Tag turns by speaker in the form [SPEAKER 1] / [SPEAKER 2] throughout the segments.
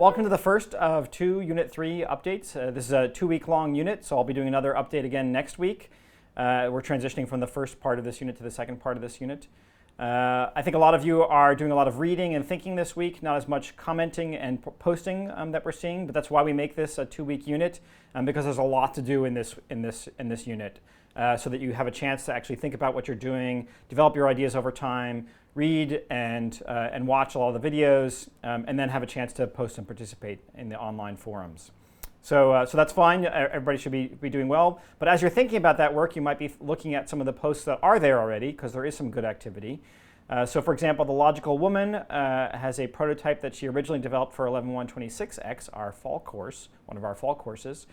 [SPEAKER 1] Welcome to the first of two Unit 3 updates. This is a 2-week-long unit, so I'll be doing another update again next week. We're transitioning from the first part of this unit to the second part of this unit. I think a lot of you are doing a lot of reading and thinking this week, not as much commenting and posting that we're seeing, but that's why we make this a 2-week unit, because there's a lot to do in this unit, so that you have a chance to actually think about what you're doing, develop your ideas over time, read and watch a lot of the videos, and then have a chance to post and participate in the online forums. So that's fine. Everybody should be doing well. But as you're thinking about that work, you might be looking at some of the posts that are there already, because there is some good activity. So for example, The Logical Woman has a prototype that she originally developed for 11.126x, our fall course, one of our fall courses.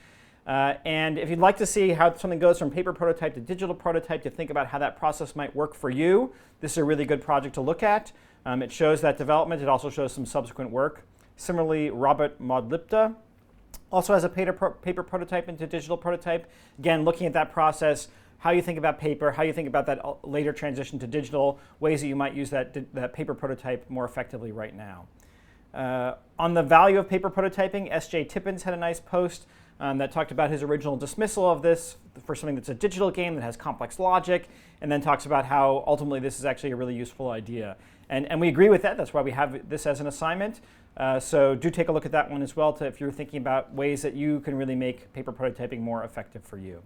[SPEAKER 1] And if you'd like to see how something goes from paper prototype to digital prototype, to think about how that process might work for you, this is a really good project to look at. It shows that development. It also shows some subsequent work. Similarly, Robert Modlipta also has a paper prototype into digital prototype. Again, looking at that process, how you think about paper, how you think about that later transition to digital, ways that you might use that paper prototype more effectively right now. On the value of paper prototyping, S.J. Tippins had a nice post that talked about his original dismissal of this for something that's a digital game that has complex logic, and then talks about how ultimately this is actually a really useful idea. And we agree with that. That's why we have this as an assignment. So do take a look at that one as well if you're thinking about ways that you can really make paper prototyping more effective for you.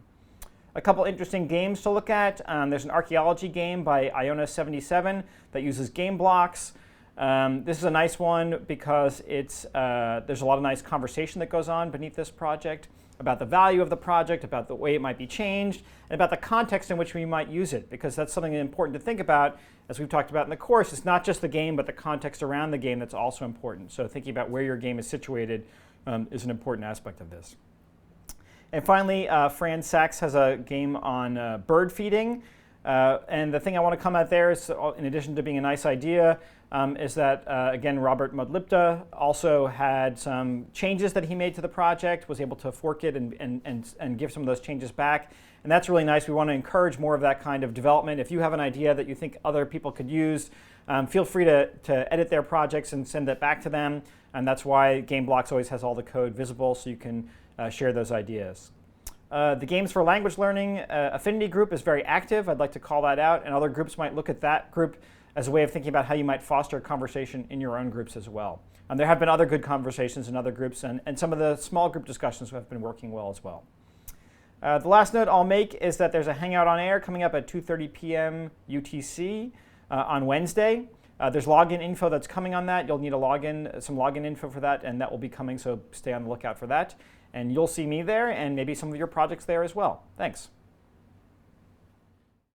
[SPEAKER 1] A couple interesting games to look at. There's an archaeology game by Iona77 that uses game blocks. This is a nice one because there's a lot of nice conversation that goes on beneath this project about the value of the project, about the way it might be changed, and about the context in which we might use it, because that's something important to think about. As we've talked about in the course, it's not just the game, but the context around the game that's also important. So thinking about where your game is situated is an important aspect of this. And finally, Fran Sachs has a game on bird feeding. And the thing I want to come at there is, in addition to being a nice idea, is that, again, Robert Modlipta also had some changes that he made to the project, was able to fork it and give some of those changes back. And that's really nice. We want to encourage more of that kind of development. If you have an idea that you think other people could use, feel free to edit their projects and send it back to them. And that's why GameBlocks always has all the code visible, so you can share those ideas. The Games for Language Learning affinity group is very active. I'd like to call that out, and other groups might look at that group as a way of thinking about how you might foster conversation in your own groups as well. There have been other good conversations in other groups, and some of the small group discussions have been working well as well. The last note I'll make is that there's a Hangout on Air coming up at 2:30 p.m. UTC on Wednesday. There's login info that's coming on that. You'll need some login info for that, and that will be coming, so stay on the lookout for that. And you'll see me there, and maybe some of your projects there as well. Thanks.